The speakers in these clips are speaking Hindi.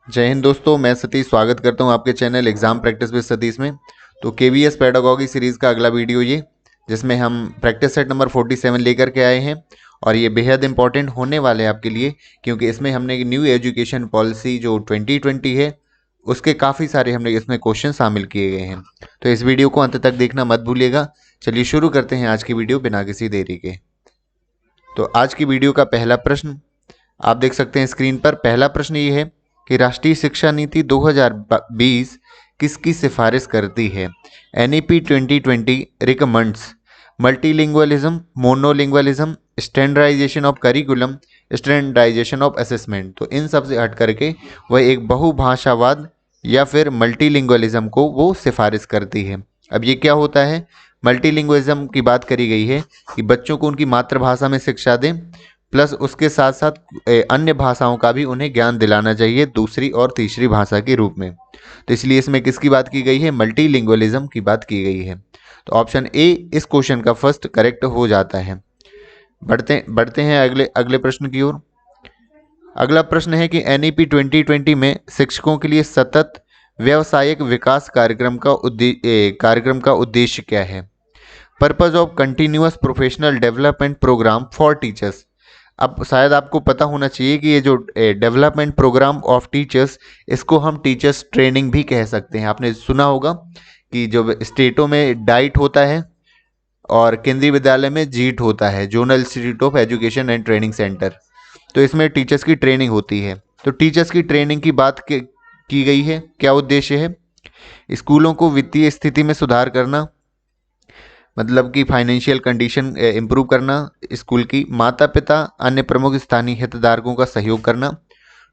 जय हिंद दोस्तों, मैं सतीश स्वागत करता हूं आपके channel exam practice with Satish में। तो केवीएस पेडागॉजी सीरीज़ का अगला वीडियो ये, जिसमें हम प्रैक्टिस सेट नंबर 47 लेकर के आए हैं। और ये बेहद इंपॉर्टेंट होने वाले हैं आपके लिए, क्योंकि इसमें हमने न्यू एजुकेशन पॉलिसी जो 2020 है उसके काफ़ी सारे हमने इसमें क्वेश्चन शामिल किए गए हैं। तो इस वीडियो को अंत तक देखना मत भूलिएगा। चलिए शुरू करते हैं आज की वीडियो बिना किसी देरी के। तो आज की वीडियो का पहला प्रश्न आप देख सकते हैं स्क्रीन पर। पहला प्रश्न ये है कि राष्ट्रीय शिक्षा नीति 2020 किसकी सिफारिश करती है। NEP 2020 recommends multilingualism, monolingualism, standardisation of curriculum, standardisation of assessment. तो इन सब से हट करके वह एक बहुभाषावाद या फिर मल्टीलिंगुअलिज्म को वो सिफारिश करती है। अब ये क्या होता है? मल्टीलिंगुअलिज्म की बात करी गई है कि बच्चों को उनकी मातृभाषा में शिक्षा दें, प्लस उसके साथ साथ अन्य भाषाओं का भी उन्हें ज्ञान दिलाना चाहिए दूसरी और तीसरी भाषा के रूप में। तो इसलिए इसमें किसकी बात की गई है? मल्टीलिंगुअलिज्म की बात की गई है। तो ऑप्शन ए इस क्वेश्चन का फर्स्ट करेक्ट हो जाता है। बढ़ते बढ़ते हैं अगले अगले प्रश्न की ओर। अगला प्रश्न है कि एनईपी 2020 में शिक्षकों के लिए सतत व्यावसायिक विकास कार्यक्रम का उद्देश्य क्या है। Purpose of continuous professional development program for teachers. अब शायद आपको पता होना चाहिए कि ये जो डेवलपमेंट प्रोग्राम ऑफ टीचर्स, इसको हम टीचर्स ट्रेनिंग भी कह सकते हैं। आपने सुना होगा कि जो स्टेटों में डाइट होता है और केंद्रीय विद्यालय में जीट होता है, zonal institute of education and training centre. तो इसमें टीचर्स की ट्रेनिंग होती है। तो टीचर्स की ट्रेनिंग की बात की गई है। क्या उद्देश्य है? स्कूलों को वित्तीय स्थिति में सुधार करना, मतलब कि फाइनेंशियल कंडीशन इम्प्रूव करना स्कूल की, माता पिता अन्य प्रमुख स्थानीय हितधारकों का सहयोग करना,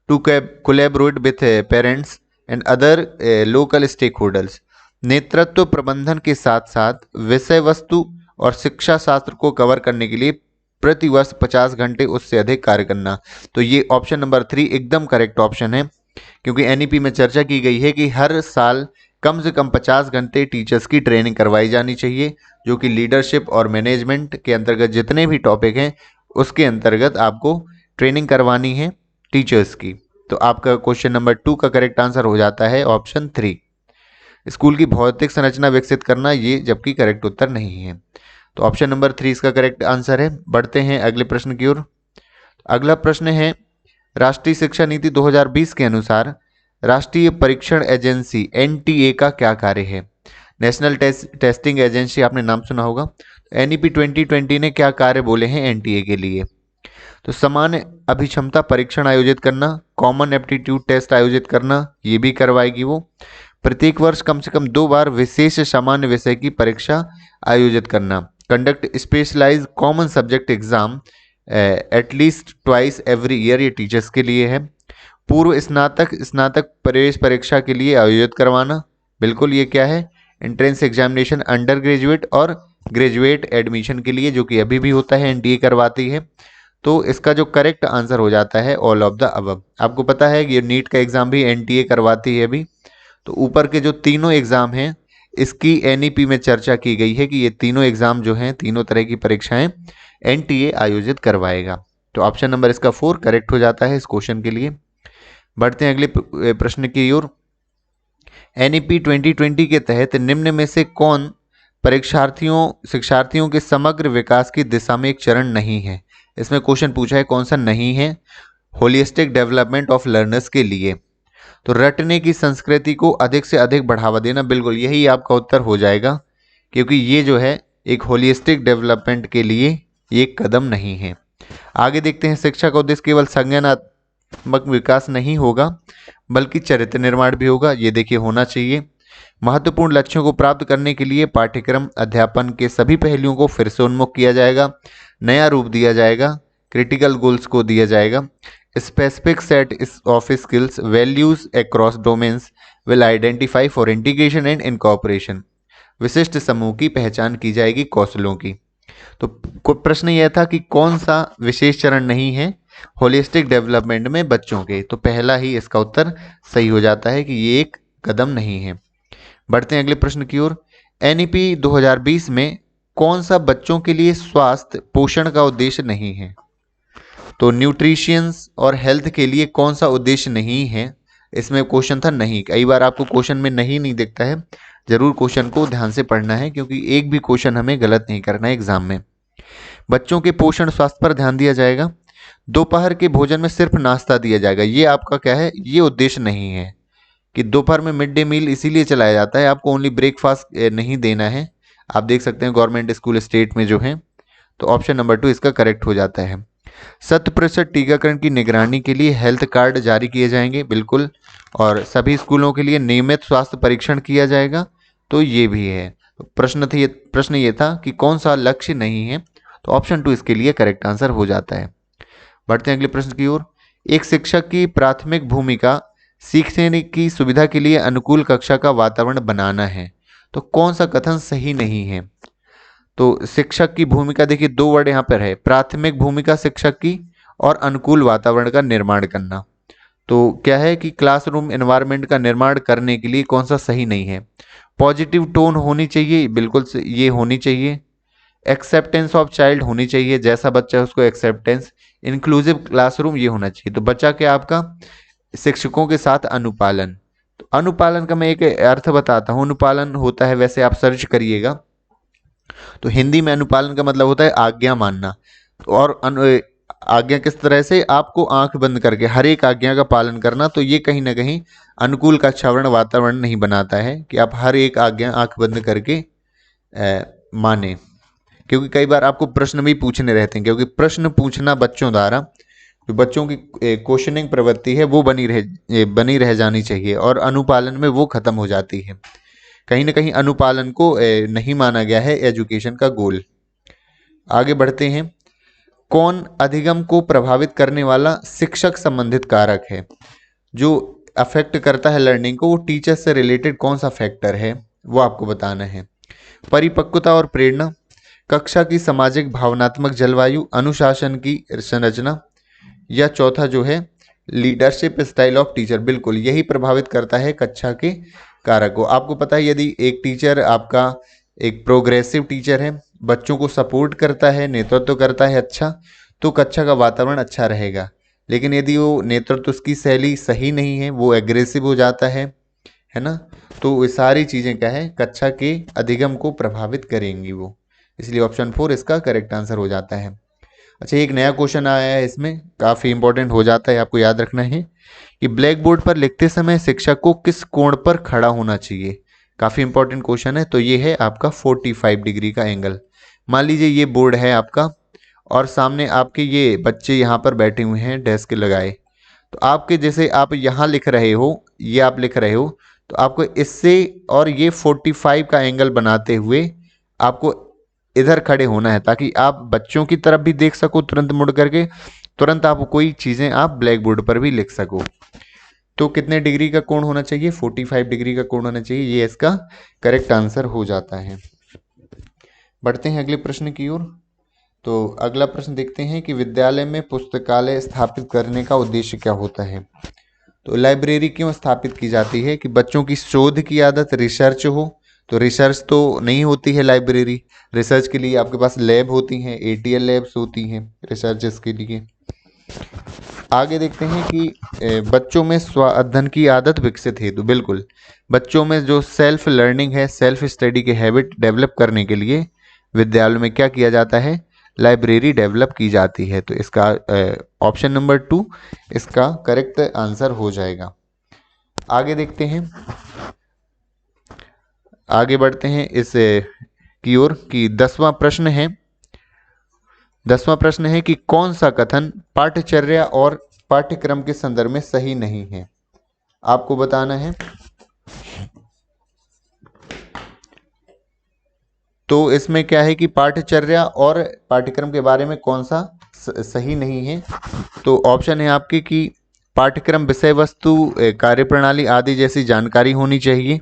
to collaborate with parents and other local stakeholders. नेतृत्व प्रबंधन के साथ साथ विषय वस्तु और शिक्षा शास्त्र को कवर करने के लिए प्रति वर्ष 50 घंटे उससे अधिक कार्य करना। तो ये ऑप्शन नंबर 3 एकदम करेक्ट ऑप्शन है, क्योंकि एनईपी में चर्चा की गई है कि हर साल कम से कम 50 घंटे टीचर्स की ट्रेनिंग करवाई जानी चाहिए, जो कि लीडरशिप और मैनेजमेंट के अंतर्गत जितने भी टॉपिक हैं उसके अंतर्गत आपको ट्रेनिंग करवानी है टीचर्स की। तो आपका क्वेश्चन नंबर 2 का करेक्ट आंसर हो जाता है ऑप्शन 3, स्कूल की भौतिक संरचना विकसित करना, ये जबकि करेक्ट उत्तर नहीं है। तो ऑप्शन नंबर 3 इसका करेक्ट आंसर है। बढ़ते हैं अगले प्रश्न की ओर। अगला प्रश्न है राष्ट्रीय शिक्षा नीति 2020 के अनुसार राष्ट्रीय परीक्षण एजेंसी एनटीए का क्या कार्य है। नेशनल टेस्टिंग एजेंसी, आपने नाम सुना होगा। एनईपी 2020 ने क्या कार्य बोले हैं एनटीए के लिए? तो सामान्य अभिक्षमता परीक्षण आयोजित करना, कॉमन एप्टीट्यूड टेस्ट आयोजित करना, ये भी करवाएगी वो। प्रत्येक वर्ष कम से कम 2 बार विशेष सामान्य विषय की परीक्षा आयोजित करना, conduct specialize common subject exam at least twice every year, ये टीचर्स के लिए है। पूर्व स्नातक स्नातक प्रवेश परीक्षा के लिए आयोजित करवाना, बिल्कुल ये क्या है? एंट्रेंस एग्जामिनेशन अंडर ग्रेजुएट और ग्रेजुएट एडमिशन के लिए, जो कि अभी भी होता है, एनटीए करवाती है। तो इसका जो करेक्ट आंसर हो जाता है ऑल ऑफ द अबव। आपको पता है कि ये नीट का एग्जाम भी एनटीए करवाती है अभी। तो ऊपर के जो तीनों एग्जाम हैं इसकी एनईपी में चर्चा की गई है कि ये तीनों एग्जाम जो हैं, तीनों तरह की परीक्षाएं एनटीए आयोजित करवाएगा। तो ऑप्शन नंबर इसका 4 करेक्ट हो जाता है इस क्वेश्चन के लिए। बढ़ते हैं अगले प्रश्न की ओर। एनईपी 2020 के तहत निम्न में से कौन शिक्षार्थियों के समग्र विकास की दिशा में एक चरण नहीं है? इसमें क्वेश्चन पूछा है कौन सा नहीं है होलिस्टिक डेवलपमेंट ऑफ लर्नर्स के लिए। तो रटने की संस्कृति को अधिक से अधिक बढ़ावा देना, बिल्कुल यही आपका उत्तर हो जाएगा, क्योंकि ये जो है एक होलिस्टिक डेवलपमेंट के लिए एक कदम नहीं है। आगे देखते हैं, शिक्षा का उद्देश्य केवल संज्ञानात्मक विकास नहीं होगा बल्कि चरित्र निर्माण भी होगा, ये देखिए होना चाहिए। महत्वपूर्ण लक्ष्यों को प्राप्त करने के लिए पाठ्यक्रम अध्यापन के सभी पहलुओं को फिर से उन्मुख किया जाएगा, नया रूप दिया जाएगा, क्रिटिकल गोल्स को दिया जाएगा। Specific set of skills values across domains will identify for integration and incorporation. विशिष्ट समूह की पहचान की जाएगी कौशलों की। तो प्रश्न यह था कि कौन सा विशेष चरण नहीं है होलिस्टिक डेवलपमेंट में बच्चों के। तो पहला ही इसका उत्तर सही हो जाता है कि ये एक कदम नहीं है। बढ़ते हैं अगले प्रश्न की ओर। एनईपी 2020 में कौन सा बच्चों के लिए स्वास्थ्य पोषण का उद्देश्य नहीं है? तो न्यूट्रिशियंस और हेल्थ के लिए कौन सा उद्देश्य नहीं है इसमें क्वेश्चन था नहीं। कई बार आपको क्वेश्चन में नहीं दिखता है, जरूर क्वेश्चन को ध्यान से पढ़ना है, क्योंकि एक भी क्वेश्चन हमें गलत नहीं करना है एग्जाम में। बच्चों के पोषण स्वास्थ्य पर ध्यान दिया जाएगा। दोपहर के भोजन में सिर्फ नाश्ता दिया जाएगा, ये आपका क्या है, ये उद्देश्य नहीं है कि दोपहर में मिड डे मील इसीलिए चलाया जाता है, आपको ओनली ब्रेकफास्ट नहीं देना है। आप देख सकते हैं गवर्नमेंट स्कूल स्टेट में जो है, तो ऑप्शन नंबर 2 इसका करेक्ट हो जाता है। 100% टीकाकरण की निगरानी के लिए हेल्थ कार्ड जारी किए जाएंगे, बिल्कुल, और सभी स्कूलों के लिए नियमित स्वास्थ्य परीक्षण किया जाएगा, तो ये भी है। तो प्रश्न ये था कि कौन सा लक्ष्य नहीं है, तो ऑप्शन 2 इसके लिए करेक्ट आंसर हो जाता है। बढ़ते हैं अगले प्रश्न की ओर। एक शिक्षक की प्राथमिक भूमिका सीखने की सुविधा के लिए अनुकूल कक्षा का वातावरण बनाना है, तो कौन सा कथन सही नहीं है। तो शिक्षक की भूमिका देखिए, दो वर्ड यहाँ पर है, प्राथमिक भूमिका शिक्षक की और अनुकूल वातावरण का निर्माण करना। तो क्या है कि क्लासरूम एनवायरनमेंट का निर्माण करने के लिए कौन सा सही नहीं है। पॉजिटिव टोन होनी चाहिए, बिल्कुल ये होनी चाहिए। एक्सेप्टेंस ऑफ चाइल्ड होनी चाहिए, जैसा बच्चा है उसको एक्सेप्टेंस। इंक्लूसिव क्लासरूम ये होना चाहिए। तो बच्चा क्या आपका, शिक्षकों के साथ अनुपालन। तो अनुपालन का मैं एक अर्थ बताता हूँ। अनुपालन होता है, वैसे आप सर्च करिएगा तो हिंदी में अनुपालन का मतलब होता है आज्ञा मानना। और आज्ञा किस तरह से, आपको आंख बंद करके हर एक आज्ञा का पालन करना। तो ये कहीं ना कहीं अनुकूल कक्षावरण वातावरण नहीं बनाता है कि आप हर एक आज्ञा आंख बंद करके माने। क्योंकि कई बार आपको प्रश्न भी पूछने रहते हैं, क्योंकि प्रश्न पूछना बच्चों द्वारा, जो बच्चों की क्वेश्चनिंग प्रवृत्ति है वो बनी रह जानी चाहिए, और अनुपालन में वो खत्म हो जाती है। कहीं ना कहीं अनुपालन को नहीं माना गया है एजुकेशन का गोल। आगे बढ़ते हैं। कौन अधिगम को प्रभावित करने वाला शिक्षक संबंधित कारक है। जो अफेक्ट करता है लर्निंग को, वो टीचर से रिलेटेड कौन सा फैक्टर है, वो आपको बताना है। परिपक्वता और प्रेरणा, कक्षा की सामाजिक भावनात्मक जलवायु, अनुशासन की संरचना, या चौथा जो है लीडरशिप स्टाइल ऑफ टीचर। बिल्कुल यही प्रभावित करता है कक्षा के कारक को। आपको पता है यदि एक टीचर आपका एक प्रोग्रेसिव टीचर है, बच्चों को सपोर्ट करता है, नेतृत्व करता है अच्छा, तो कक्षा का वातावरण अच्छा रहेगा। लेकिन यदि वो नेतृत्व उसकी शैली सही नहीं है, वो एग्रेसिव हो जाता है ना, तो ये सारी चीज़ें क्या है, कक्षा के अधिगम को प्रभावित करेंगी वो। इसलिए ऑप्शन 4 इसका करेक्ट आंसर हो जाता है। अच्छा, एक नया क्वेश्चन आया है, इसमें काफ़ी इंपॉर्टेंट हो जाता है, आपको याद रखना है कि ब्लैक बोर्ड पर लिखते समय शिक्षक को किस कोण पर खड़ा होना चाहिए। काफ़ी इंपॉर्टेंट क्वेश्चन है। तो ये है आपका 45 डिग्री का एंगल। मान लीजिए ये बोर्ड है आपका, और सामने आपके ये बच्चे यहाँ पर बैठे हुए हैं डेस्क लगाए। तो आपके जैसे आप यहाँ लिख रहे हो, ये आप लिख रहे हो, तो आपको इससे और ये 45 का एंगल बनाते हुए आपको इधर खड़े होना है, ताकि आप बच्चों की तरफ भी देख सको तुरंत मुड़ करके, तुरंत आप कोई चीज़ें आप ब्लैक बोर्ड पर भी लिख सको। तो कितने डिग्री का कोण होना चाहिए, 45 डिग्री का कोण होना चाहिए, ये इसका करेक्ट आंसर हो जाता है। बढ़ते हैं अगले प्रश्न की ओर। तो अगला प्रश्न देखते हैं कि विद्यालय में पुस्तकालय स्थापित करने का उद्देश्य क्या होता है। तो लाइब्रेरी क्यों स्थापित की जाती है, कि बच्चों की शोध की आदत, रिसर्च हो। तो रिसर्च तो नहीं होती है लाइब्रेरी, रिसर्च के लिए आपके पास लैब होती हैं, ATL लैब्स होती हैं रिसर्चेस के लिए। आगे देखते हैं कि बच्चों में स्व अध्ययन की आदत विकसित है। तो बिल्कुल बच्चों में जो सेल्फ लर्निंग है, सेल्फ स्टडी के हैबिट डेवलप करने के लिए विद्यालय में क्या किया जाता है, लाइब्रेरी डेवलप की जाती है। तो इसका ऑप्शन नंबर 2 इसका करेक्ट आंसर हो जाएगा। आगे देखते हैं, आगे बढ़ते हैं इस की ओर कि 10वां प्रश्न है। 10वां प्रश्न है कि कौन सा कथन पाठ्यचर्या और पाठ्यक्रम के संदर्भ में सही नहीं है, आपको बताना है। तो इसमें क्या है कि पाठ्यचर्या और पाठ्यक्रम के बारे में कौन सा सही नहीं है। तो ऑप्शन है आपके कि पाठ्यक्रम, विषय वस्तु, कार्यप्रणाली आदि जैसी जानकारी होनी चाहिए।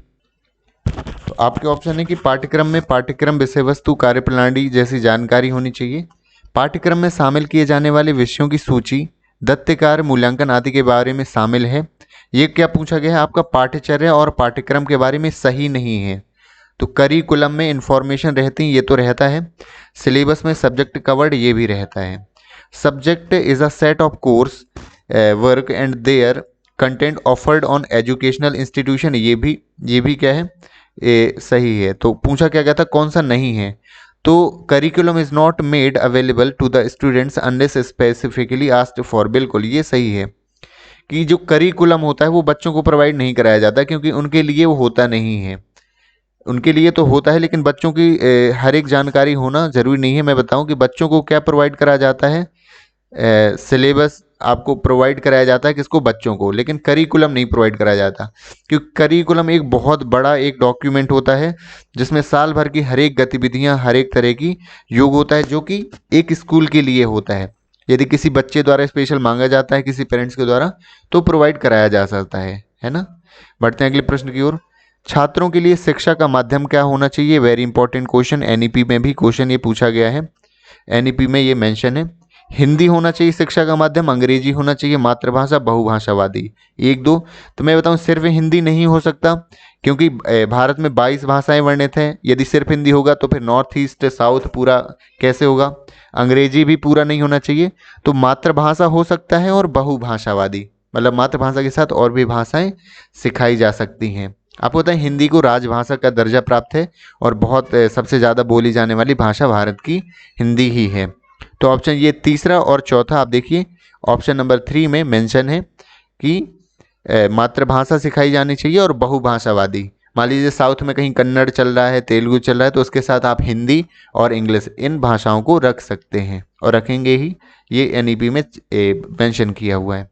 तो आपके ऑप्शन है कि पाठ्यक्रम में पाठ्यक्रम, विषय वस्तु, कार्यप्रणाली जैसी जानकारी होनी चाहिए। पाठ्यक्रम में शामिल किए जाने वाले विषयों की सूची, दत्त कार्य, मूल्यांकन आदि के बारे में शामिल है। ये क्या पूछा गया है आपका, पाठ्यचर्या और पाठ्यक्रम के बारे में सही नहीं है। तो करिकुलम में इंफॉर्मेशन रहती है, ये तो रहता है। सिलेबस में सब्जेक्ट कवर्ड, ये भी रहता है। Subject is a set of course work and their content offered on educational institution, ये भी क्या है, सही है। तो पूछा क्या गया था, कौन सा नहीं है? तो curriculum is not made available to the students unless specifically asked for, बिल्कुल ये सही है कि जो करिकुलम होता है वो बच्चों को प्रोवाइड नहीं कराया जाता, क्योंकि उनके लिए वो होता नहीं है। उनके लिए तो होता है, लेकिन बच्चों की हर एक जानकारी होना जरूरी नहीं है। मैं बताऊं कि बच्चों को क्या प्रोवाइड कराया जाता है, सिलेबस आपको प्रोवाइड कराया जाता है, किसको, बच्चों को, लेकिन करिकुलम नहीं प्रोवाइड कराया जाता। क्योंकि करिकुलम एक बहुत बड़ा एक डॉक्यूमेंट होता है जिसमें साल भर की हर एक गतिविधियां, हर एक तरह की योग होता है, जो कि एक स्कूल के लिए होता है। यदि किसी बच्चे द्वारा स्पेशल मांगा जाता है किसी पेरेंट्स के द्वारा, तो प्रोवाइड कराया जा सकता है ना। बढ़ते हैं अगले प्रश्न की ओर। छात्रों के लिए शिक्षा का माध्यम क्या होना चाहिए? वेरी इंपॉर्टेंट क्वेश्चन, एनईपी में भी क्वेश्चन ये पूछा गया है, एनईपी में ये मेंशन है। हिंदी होना चाहिए शिक्षा का माध्यम, अंग्रेजी होना चाहिए, मातृभाषा, बहुभाषावादी, एक दो। तो मैं बताऊं सिर्फ हिंदी नहीं हो सकता, क्योंकि भारत में 22 भाषाएं वर्णित हैं। यदि सिर्फ हिंदी होगा तो फिर नॉर्थ ईस्ट साउथ पूरा कैसे होगा? अंग्रेजी भी पूरा नहीं होना चाहिए। तो मातृभाषा हो सकता है और बहुभाषावादी, मतलब मातृभाषा के साथ और भी भाषाएं सिखाई जा सकती हैं। आपको पता है हिंदी को राजभाषा का दर्जा प्राप्त है, और बहुत सबसे ज़्यादा बोली जाने वाली भाषा भारत की हिंदी ही है। तो ऑप्शन ये तीसरा और चौथा आप देखिए, ऑप्शन नंबर 3 में मेंशन है कि मातृभाषा सिखाई जानी चाहिए और बहुभाषावादी। मान लीजिए साउथ में कहीं कन्नड़ चल रहा है, तेलुगु चल रहा है, तो उसके साथ आप हिंदी और इंग्लिश इन भाषाओं को रख सकते हैं, और रखेंगे ही, ये एनईपी में मेंशन किया हुआ है।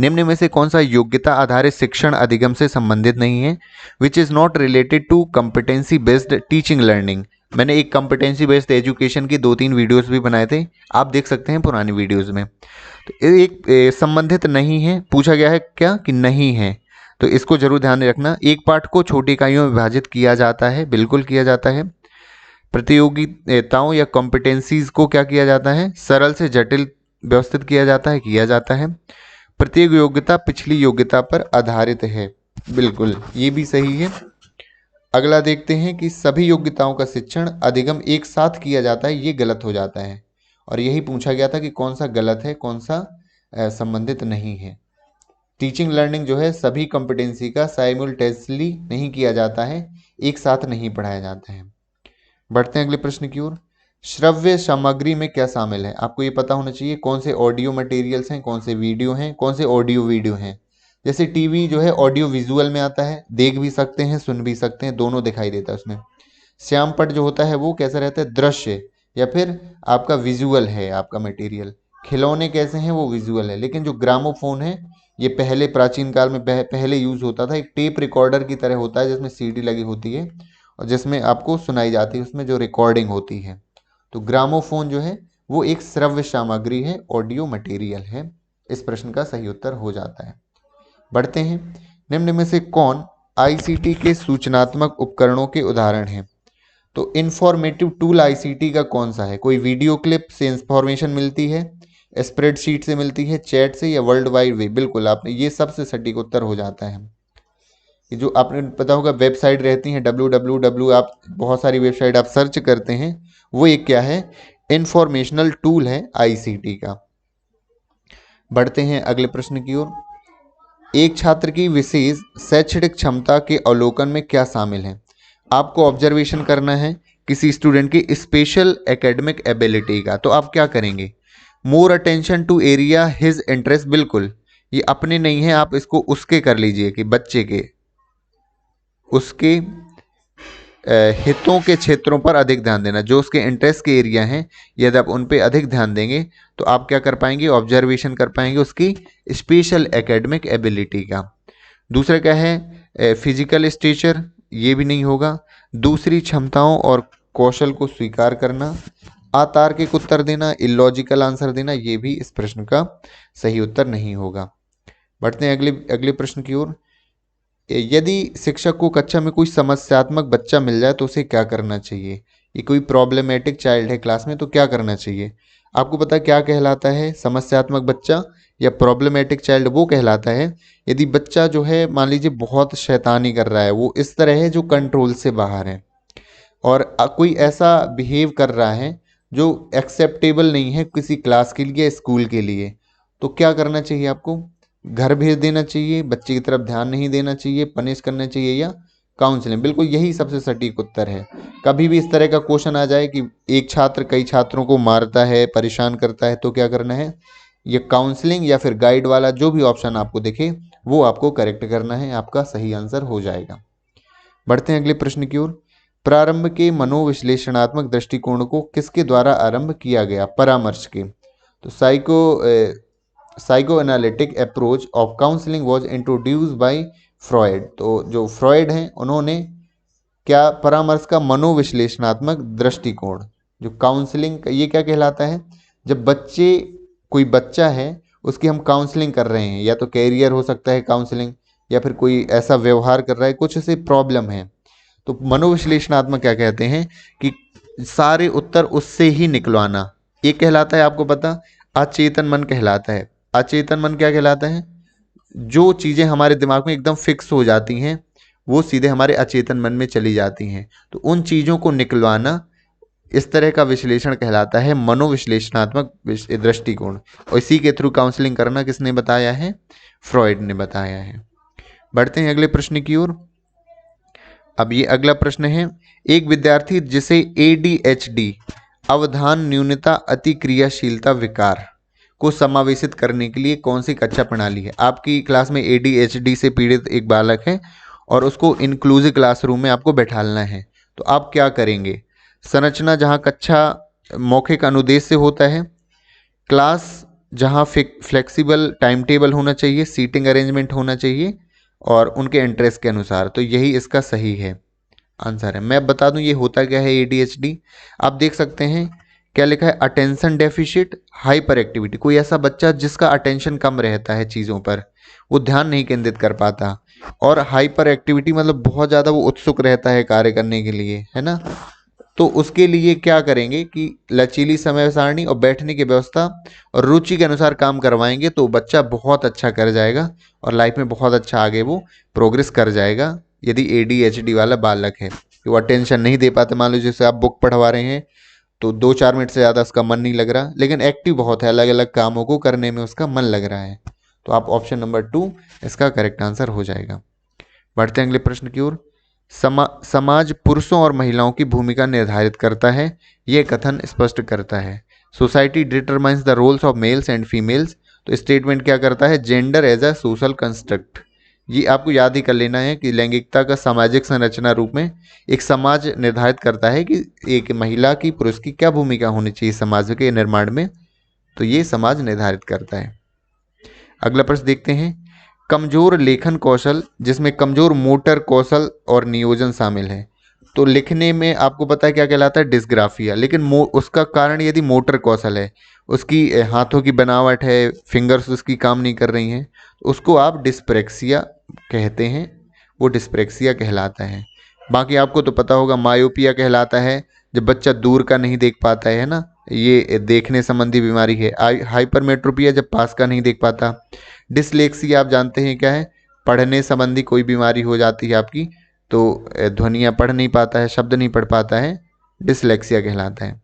निम्न में से कौन सा योग्यता आधारित शिक्षण अधिगम से संबंधित नहीं है? Which is not related to competency based teaching learning. मैंने एक कॉम्पिटेंसी बेस्ड एजुकेशन की 2-3 वीडियोस भी बनाए थे, आप देख सकते हैं पुरानी वीडियोस में। तो एक संबंधित नहीं है, पूछा गया है क्या कि नहीं है, तो इसको जरूर ध्यान में रखना। एक पाठ को छोटी इकाइयों में विभाजित किया जाता है, बिल्कुल किया जाता है। प्रतियोगिताओं या कॉम्पिटेंसीज को क्या किया जाता है, सरल से जटिल व्यवस्थित किया जाता है, किया जाता है। प्रत्येक योग्यता पिछली योग्यता पर आधारित है, बिल्कुल ये भी सही है। अगला देखते हैं कि सभी योग्यताओं का शिक्षण अधिगम एक साथ किया जाता है, ये गलत हो जाता है, और यही पूछा गया था कि कौन सा गलत है, कौन सा संबंधित नहीं है। टीचिंग लर्निंग जो है सभी कॉम्पिटेंसी का साइमल्टेनियसली नहीं किया जाता है, एक साथ नहीं पढ़ाया जाता है। बढ़ते हैं अगले प्रश्न की ओर। श्रव्य सामग्री में क्या शामिल है? आपको ये पता होना चाहिए कौन से ऑडियो मटेरियल्स हैं, कौन से वीडियो हैं, कौन से ऑडियो वीडियो हैं। जैसे टीवी जो है ऑडियो विजुअल में आता है, देख भी सकते हैं, सुन भी सकते हैं, दोनों दिखाई देता है उसमें। श्यामपट जो होता है वो कैसा रहता है, दृश्य या फिर आपका विजुअल है आपका मटेरियल। खिलौने कैसे हैं, वो विजुअल है। लेकिन जो ग्रामोफोन है ये पहले प्राचीन काल में पहले यूज होता था, एक टेप रिकॉर्डर की तरह होता है जिसमें सीडी लगी होती है और जिसमें आपको सुनाई जाती है, उसमें जो रिकॉर्डिंग होती है। तो ग्रामोफोन जो है वो एक श्रव्य सामग्री है, ऑडियो मटेरियल है। इस प्रश्न का सही उत्तर हो जाता है। बढ़ते हैं, निम्न में से कौन आईसीटी के सूचनात्मक उपकरणों के उदाहरण हैं? तो इंफॉर्मेटिव टूल आईसीटी का कौन सा है? कोई वीडियो क्लिप से इंफॉर्मेशन मिलती है, स्प्रेडशीट से मिलती है, चैट से, या वर्ल्ड वाइड वेब? बिल्कुल आपने ये सबसे सटीक उत्तर हो जाता है। ये जो आपने पता होगा वेबसाइट रहती हैं www, आप बहुत सारी वेबसाइट आप सर्च करते हैं, वो एक क्या है, इंफॉर्मेशनल टूल है आईसीटी का। बढ़ते हैं अगले प्रश्न की ओर। एक छात्र की विशेष शैक्षणिक क्षमता के अवलोकन में क्या शामिल है? आपको ऑब्जर्वेशन करना है किसी स्टूडेंट की स्पेशल एकेडमिक एबिलिटी का, तो आप क्या करेंगे, more attention to area his interest, बिल्कुल ये अपने नहीं है, आप इसको उसके कर लीजिए कि बच्चे के, उसके हितों के क्षेत्रों पर अधिक ध्यान देना, जो उसके इंटरेस्ट के एरिया हैं, यदि आप उन पे अधिक ध्यान देंगे तो आप क्या कर पाएंगे, ऑब्जर्वेशन कर पाएंगे उसकी स्पेशल एकेडमिक एबिलिटी का। दूसरा क्या है, फिजिकल स्टेचर, ये भी नहीं होगा। दूसरी क्षमताओं और कौशल को स्वीकार करना, अतार्किक उत्तर देना, इलॉजिकल आंसर देना, ये भी इस प्रश्न का सही उत्तर नहीं होगा। बढ़ते हैं अगले प्रश्न की ओर। यदि शिक्षक को कक्षा में कोई समस्यात्मक बच्चा मिल जाए तो उसे क्या करना चाहिए? ये कोई प्रॉब्लमेटिक चाइल्ड है क्लास में, तो क्या करना चाहिए? आपको पता है क्या कहलाता है समस्यात्मक बच्चा या प्रॉब्लमेटिक चाइल्ड? वो कहलाता है यदि बच्चा जो है मान लीजिए बहुत शैतानी कर रहा है, वो इस तरह है जो कंट्रोल से बाहर है, और कोई ऐसा बिहेव कर रहा है जो एक्सेप्टेबल नहीं है किसी क्लास के लिए, स्कूल के लिए, तो क्या करना चाहिए आपको? घर भेज देना चाहिए, बच्चे की तरफ ध्यान नहीं देना चाहिए, पनिश करना चाहिए, या काउंसलिंग? बिल्कुल यही सबसे सटीक उत्तर है। कभी भी इस तरह का क्वेश्चन आ जाए कि एक छात्र कई छात्रों को मारता है, परेशान करता है, तो क्या करना है? ये काउंसलिंग या फिर गाइड वाला जो भी ऑप्शन आपको दिखे वो आपको करेक्ट करना है, आपका सही आंसर हो जाएगा। बढ़ते हैं अगले प्रश्न की ओर। प्रारंभ के मनोविश्लेषणात्मक दृष्टिकोण को किसके द्वारा आरंभ किया गया? परामर्श के। तो psycho analytic approach of counselling was introduce by Freud. तो जो फ्रॉयड हैं उन्होंने क्या परामर्श का मनोविश्लेषणात्मक दृष्टिकोण, जो काउंसलिंग ये क्या कहलाता है? जब कोई बच्चा है उसकी हम काउंसलिंग कर रहे हैं, या तो कैरियर हो सकता है काउंसलिंग, या फिर कोई ऐसा व्यवहार कर रहा है, कुछ ऐसे प्रॉब्लम है, तो मनोविश्लेषणात्मक क्या कहते हैं कि सारे उत्तर उससे ही निकलवाना, ये कहलाता है आपको पता, अचेतन मन कहलाता है। अचेतन मन क्या कहलाता है? जो चीज़ें हमारे दिमाग में एकदम फिक्स हो जाती हैं वो सीधे हमारे अचेतन मन में चली जाती हैं, तो उन चीज़ों को निकलवाना, इस तरह का विश्लेषण कहलाता है मनोविश्लेषणात्मक दृष्टिकोण। और इसी के थ्रू काउंसलिंग करना किसने बताया है? फ्रॉयड ने बताया है। बढ़ते हैं अगले प्रश्न की ओर। अब ये अगला प्रश्न है, एक विद्यार्थी जिसे ADHD अवधान न्यूनता अतिक्रियाशीलता विकार को समावेशित करने के लिए कौन सी कक्षा प्रणाली है? आपकी क्लास में ADHD से पीड़ित एक बालक है और उसको इंक्लूसिव क्लासरूम में आपको बैठालना है, तो आप क्या करेंगे? संरचना जहाँ कक्षा मौखिक अनुदेश से होता है, क्लास जहाँ फ्लेक्सिबल टाइम टेबल होना चाहिए, सीटिंग अरेंजमेंट होना चाहिए, और उनके इंटरेस्ट के अनुसार, तो यही इसका सही है आंसर है। मैं बता दूं ये होता क्या है ADHD। आप देख सकते हैं क्या लिखा है, अटेंशन डेफिशिट हाइपर एक्टिविटी। कोई ऐसा बच्चा जिसका अटेंशन कम रहता है चीज़ों पर, वो ध्यान नहीं केंद्रित कर पाता, और हाइपर एक्टिविटी मतलब बहुत ज़्यादा वो उत्सुक रहता है कार्य करने के लिए, है ना। तो उसके लिए क्या करेंगे कि लचीली समय सारणी और बैठने की व्यवस्था और रुचि के अनुसार काम करवाएंगे, तो बच्चा बहुत अच्छा कर जाएगा और लाइफ में बहुत अच्छा आगे वो प्रोग्रेस कर जाएगा। यदि ADHD वाला बालक है कि वो अटेंशन नहीं दे पाते, मान लो जैसे आप बुक पढ़वा रहे हैं तो 2-4 मिनट से ज़्यादा उसका मन नहीं लग रहा, लेकिन एक्टिव बहुत है, अलग अलग कामों को करने में उसका मन लग रहा है, तो आप ऑप्शन नंबर 2 इसका करेक्ट आंसर हो जाएगा। बढ़ते हैं अगले प्रश्न की ओर। समाज पुरुषों और महिलाओं की भूमिका निर्धारित करता है, यह कथन स्पष्ट करता है। Society determines the roles of males and females. तो स्टेटमेंट क्या करता है? Gender as a social construct. ये आपको याद ही कर लेना है कि लैंगिकता का सामाजिक संरचना रूप में एक समाज निर्धारित करता है कि एक महिला की पुरुष की क्या भूमिका होनी चाहिए समाज के निर्माण में, तो ये समाज निर्धारित करता है। अगला प्रश्न देखते हैं, कमजोर लेखन कौशल जिसमें कमजोर मोटर कौशल और नियोजन शामिल है। तो लिखने में आपको पता है क्या कहलाता है? डिस्ग्राफिया। लेकिन उसका कारण यदि मोटर कौशल है, उसकी हाथों की बनावट है, फिंगर्स उसकी काम नहीं कर रही हैं, तो उसको आप डिस्प्रेक्सिया कहते हैं, वो डिस्प्रेक्सिया कहलाता है। बाकी आपको तो पता होगा, मायोपिया कहलाता है जब बच्चा दूर का नहीं देख पाता है ना, ये देखने संबंधी बीमारी है। हाइपरमेट्रोपिया जब पास का नहीं देख पाता। डिसलेक्सिया आप जानते हैं क्या है? पढ़ने संबंधी कोई बीमारी हो जाती है आपकी, तो ध्वनियाँ पढ़ नहीं पाता है, शब्द नहीं पढ़ पाता है, डिसलेक्सिया कहलाता है।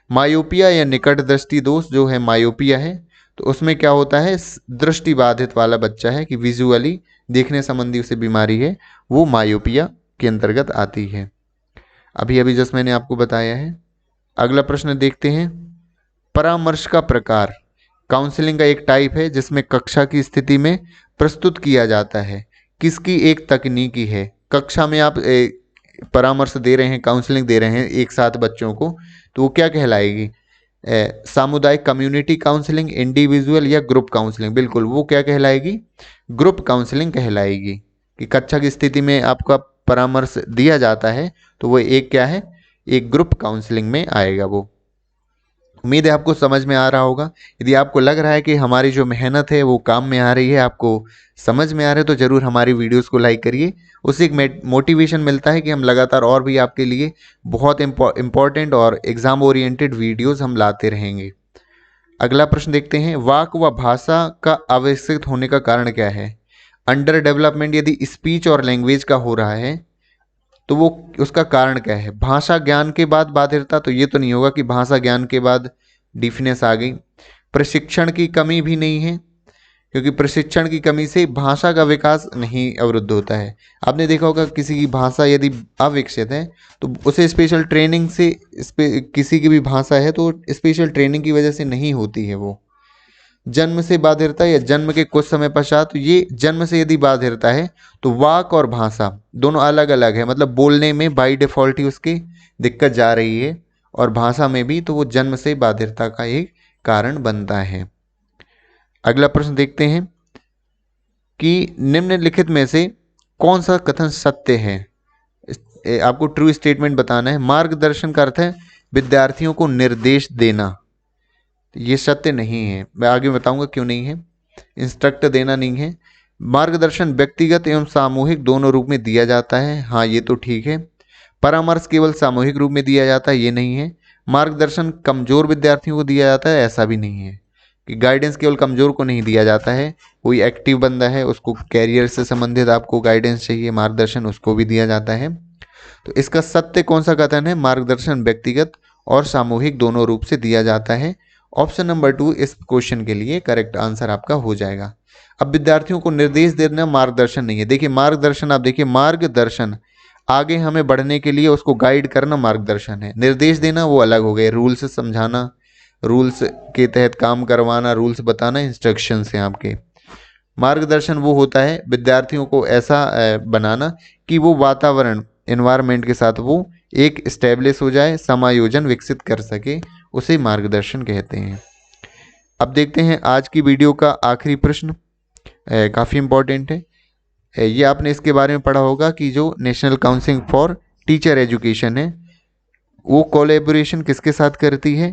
मायोपिया या निकट दृष्टि दोष जो है मायोपिया है, तो उसमें क्या होता है? दृष्टि बाधित वाला बच्चा है कि विजुअली देखने संबंधी उसे बीमारी है, वो मायोपिया के अंतर्गत आती है। अभी अभी जस्ट मैंने आपको बताया है। अगला प्रश्न देखते हैं, परामर्श का प्रकार काउंसलिंग का एक टाइप है जिसमें कक्षा की स्थिति में प्रस्तुत किया जाता है, किसकी एक तकनीकी है? कक्षा में आप परामर्श दे रहे हैं, काउंसलिंग दे रहे हैं एक साथ बच्चों को, तो वो क्या कहलाएगी? सामुदायिक कम्युनिटी काउंसलिंग, इंडिविजुअल या ग्रुप काउंसलिंग? बिल्कुल वो क्या कहलाएगी? ग्रुप काउंसलिंग कहलाएगी, कि कक्षा की स्थिति में आपका परामर्श दिया जाता है, तो वो एक क्या है? एक ग्रुप काउंसलिंग में आएगा वो। उम्मीद है आपको समझ में आ रहा होगा। यदि आपको लग रहा है कि हमारी जो मेहनत है वो काम में आ रही है, आपको समझ में आ रहा है, तो ज़रूर हमारी वीडियोस को लाइक करिए। उससे एक मोटिवेशन मिलता है कि हम लगातार और भी आपके लिए बहुत इम्पॉर्टेंट और एग्ज़ाम ओरिएंटेड वीडियोस हम लाते रहेंगे। अगला प्रश्न देखते हैं, वाक व भाषा का अविकसित होने का कारण क्या है? अंडर डेवलपमेंट यदि स्पीच और लैंग्वेज का हो रहा है, तो वो उसका कारण क्या है? भाषा ज्ञान के बाद बाधिरता, तो ये तो नहीं होगा कि भाषा ज्ञान के बाद डिफनेस आ गई। प्रशिक्षण की कमी भी नहीं है, क्योंकि प्रशिक्षण की कमी से भाषा का विकास नहीं अवरुद्ध होता है। आपने देखा होगा किसी की भाषा यदि अविकसित है तो उसे स्पेशल ट्रेनिंग से किसी की भी भाषा है तो स्पेशल ट्रेनिंग की वजह से नहीं होती है वो। जन्म से बाधिरता या जन्म के कुछ समय पश्चात, ये जन्म से यदि बाधिरता है तो वाक और भाषा दोनों अलग अलग है, मतलब बोलने में बाई डिफॉल्ट ही उसकी दिक्कत जा रही है और भाषा में भी, तो वो जन्म से बाधिरता का एक कारण बनता है। अगला प्रश्न देखते हैं कि निम्नलिखित में से कौन सा कथन सत्य है। आपको ट्रू स्टेटमेंट बताना है। मार्गदर्शन का अर्थ है विद्यार्थियों को निर्देश देना, ये सत्य नहीं है, मैं आगे बताऊंगा क्यों नहीं है। इंस्ट्रक्ट देना नहीं है। मार्गदर्शन व्यक्तिगत एवं सामूहिक दोनों रूप में दिया जाता है, हाँ ये तो ठीक है। परामर्श केवल सामूहिक रूप में दिया जाता है, ये नहीं है। मार्गदर्शन कमजोर विद्यार्थियों को दिया जाता है, ऐसा भी नहीं है कि गाइडेंस केवल कमजोर को नहीं दिया जाता है। कोई एक्टिव बंदा है उसको कैरियर से संबंधित आपको गाइडेंस चाहिए, मार्गदर्शन उसको भी दिया जाता है। तो इसका सत्य कौन सा कथन है, मार्गदर्शन व्यक्तिगत और सामूहिक दोनों रूप से दिया जाता है। ऑप्शन नंबर 2 इस क्वेश्चन के लिए करेक्ट आंसर आपका हो जाएगा। अब विद्यार्थियों को निर्देश देना मार्गदर्शन नहीं है। देखिए मार्गदर्शन, आप देखिए मार्गदर्शन आगे हमें बढ़ने के लिए उसको गाइड करना मार्गदर्शन है। निर्देश देना वो अलग हो गए, रूल्स समझाना, रूल्स के तहत काम करवाना, रूल्स बताना, इंस्ट्रक्शंस हैं आपके। मार्गदर्शन वो होता है विद्यार्थियों को ऐसा बनाना कि वो वातावरण एनवायरनमेंट के साथ वो एक स्टेब्लिश हो जाए, समायोजन विकसित कर सके, उसे मार्गदर्शन कहते हैं। अब देखते हैं आज की वीडियो का आखिरी प्रश्न, काफ़ी इम्पोर्टेंट है। ये आपने इसके बारे में पढ़ा होगा कि जो national council for teacher education है वो कोलैबोरेशन किसके साथ करती है,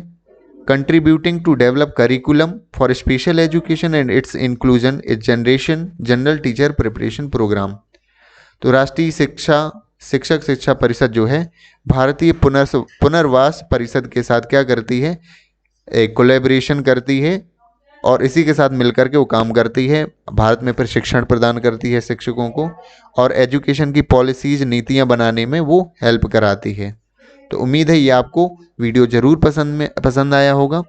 contributing to develop curriculum for special education and its inclusion is generation general teacher preparation program. तो राष्ट्रीय शिक्षक शिक्षा परिषद जो है भारतीय पुनर्वास परिषद के साथ क्या करती है, एक कोलैबोरेशन करती है और इसी के साथ मिलकर के वो काम करती है। भारत में प्रशिक्षण प्रदान करती है शिक्षकों को और एजुकेशन की पॉलिसीज नीतियां बनाने में वो हेल्प कराती है। तो उम्मीद है ये आपको वीडियो ज़रूर पसंद आया होगा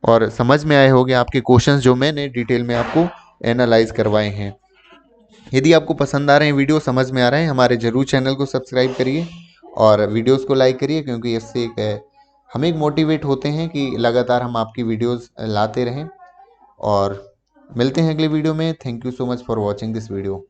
और समझ में आए होंगे आपके क्वेश्चंस जो मैंने डिटेल में आपको एनालाइज करवाए हैं। यदि आपको पसंद आ रहे हैं, वीडियो समझ में आ रहे हैं, हमारे ज़रूर चैनल को सब्सक्राइब करिए और वीडियोस को लाइक करिए, क्योंकि इससे हम एक मोटिवेट होते हैं कि लगातार हम आपकी वीडियोस लाते रहें। और मिलते हैं अगले वीडियो में। Thank you so much for watching this video.